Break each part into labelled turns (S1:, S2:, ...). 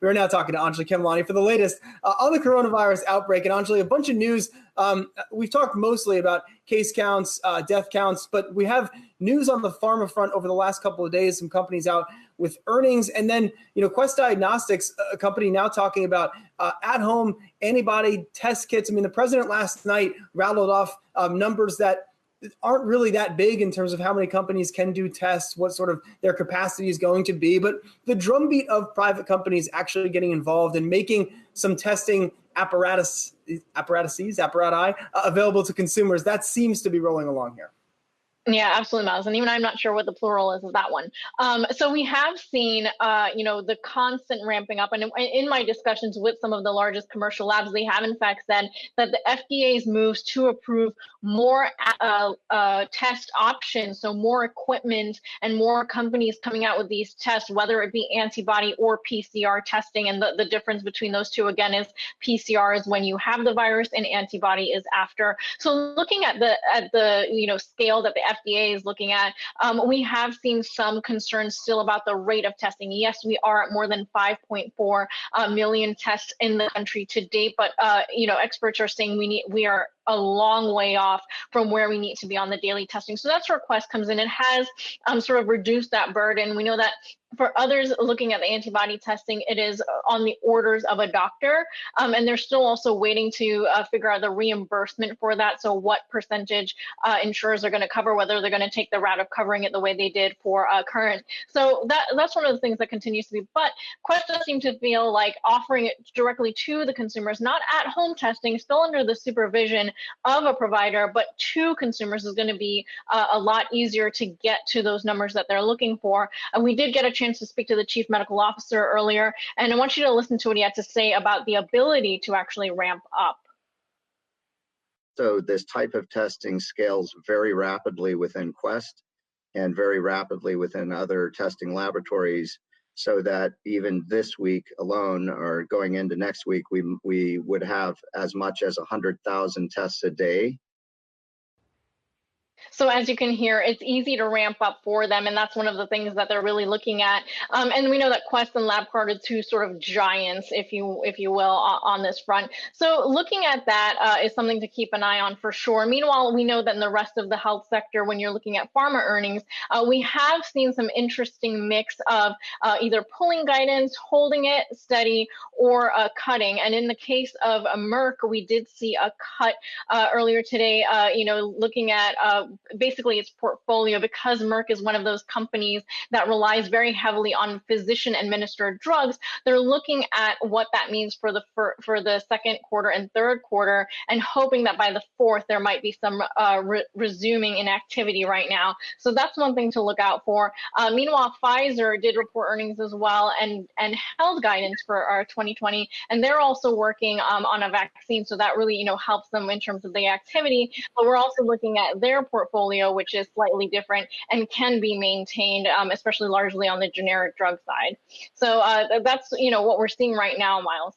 S1: We are now talking to Anjalee Khemlani for the latest on the coronavirus outbreak. And Anjalee, a bunch of news. We've talked mostly about case counts, death counts, but we have news on the pharma front over the last couple of days, some companies out with earnings. And then, Quest Diagnostics, a company now talking about at-home antibody test kits. I mean, the president last night rattled off numbers that aren't really that big in terms of how many companies can do tests, what sort of their capacity is going to be. But the drumbeat of private companies actually getting involved and making some testing apparati available to consumers, that seems to be rolling along here.
S2: Yeah, absolutely, Miles. And even I'm not sure what the plural is of that one. So we have seen, the constant ramping up. And in my discussions with some of the largest commercial labs, they have in fact said that the FDA's moves to approve more test options, so more equipment and more companies coming out with these tests, whether it be antibody or PCR testing. And the difference between those two, again, is PCR is when you have the virus and antibody is after. So looking at the scale that the FDA is looking at, we have seen some concerns still about the rate of testing. Yes, we are at more than 5.4 million tests in the country to date, but experts are saying we are a long way off from where we need to be on the daily testing. So that's where Quest comes in. It has sort of reduced that burden. We know that for others looking at the antibody testing, it is on the orders of a doctor, and they're still also waiting to figure out the reimbursement for that. So what percentage insurers are going to cover, whether they're going to take the route of covering it the way they did for current. So that's one of the things that continues to be. But Quest does seem to feel like offering it directly to the consumers, not at home testing, still under the supervision of a provider, but to consumers is going to be a lot easier to get to those numbers that they're looking for. And we did get a chance to speak to the chief medical officer earlier, and I want you to listen to what he had to say about the ability to actually ramp up.
S3: So this type of testing scales very rapidly within Quest and very rapidly within other testing laboratories, so that even this week alone, or going into next week, we would have as much as 100,000 tests a day.
S2: So as you can hear, it's easy to ramp up for them, and that's one of the things that they're really looking at. And we know that Quest and LabCorp are two sort of giants, if you will, on this front. So looking at that is something to keep an eye on for sure. Meanwhile, we know that in the rest of the health sector, when you're looking at pharma earnings, we have seen some interesting mix of either pulling guidance, holding it steady, or cutting. And in the case of Merck, we did see a cut earlier today, looking at basically its portfolio, because Merck is one of those companies that relies very heavily on physician administered drugs. They're looking at what that means for the second quarter and third quarter, and hoping that by the fourth there might be some resuming in activity right now. So that's one thing to look out for. Meanwhile, Pfizer did report earnings as well and held guidance for our 2020, and they're also working on a vaccine, so that really helps them in terms of the activity. But we're also looking at their portfolio, which is slightly different and can be maintained, especially largely on the generic drug side. So that's what we're seeing right now, Miles.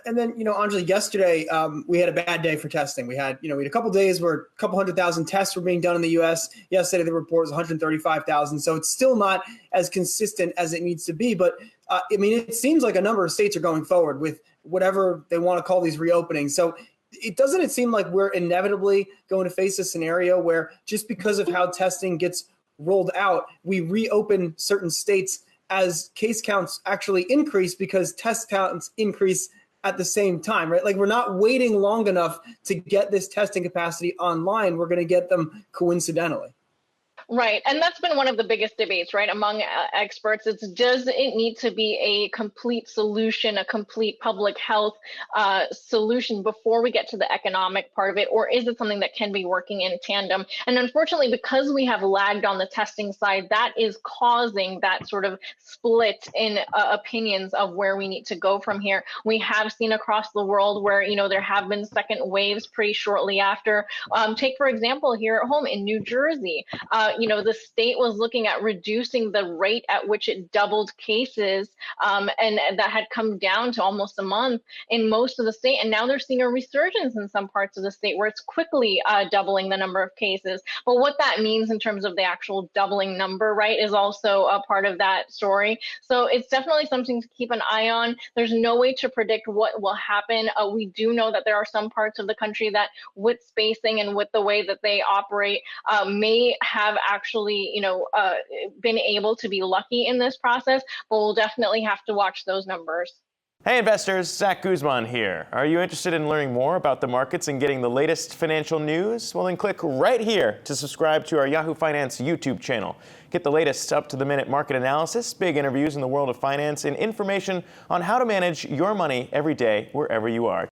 S1: And then, Anjalee, yesterday we had a bad day for testing. We had a couple days where a couple 100,000 tests were being done in the U.S. Yesterday, the report was 135,000. So it's still not as consistent as it needs to be. But it seems like a number of states are going forward with whatever they want to call these reopenings. So it seem like we're inevitably going to face a scenario where just because of how testing gets rolled out, we reopen certain states as case counts actually increase because test counts increase at the same time, right? Like, we're not waiting long enough to get this testing capacity online. We're going to get them coincidentally.
S2: Right. And that's been one of the biggest debates, right, among experts. It's, does it need to be a complete solution, a complete public health solution before we get to the economic part of it? Or is it something that can be working in tandem? And unfortunately, because we have lagged on the testing side, that is causing that sort of split in opinions of where we need to go from here. We have seen across the world where, there have been second waves pretty shortly after. Take, for example, here at home in New Jersey, the state was looking at reducing the rate at which it doubled cases, and that had come down to almost a month in most of the state. And now they're seeing a resurgence in some parts of the state where it's quickly doubling the number of cases. But what that means in terms of the actual doubling number, right, is also a part of that story. So it's definitely something to keep an eye on. There's no way to predict what will happen. We do know that there are some parts of the country that, with spacing and with the way that they operate, may have actually, been able to be lucky in this process, but we'll definitely have to watch those numbers.
S4: Hey investors, Zach Guzman here. Are you interested in learning more about the markets and getting the latest financial news? Well, then click right here to subscribe to our Yahoo Finance YouTube channel. Get the latest up-to-the-minute market analysis, big interviews in the world of finance, and information on how to manage your money every day wherever you are.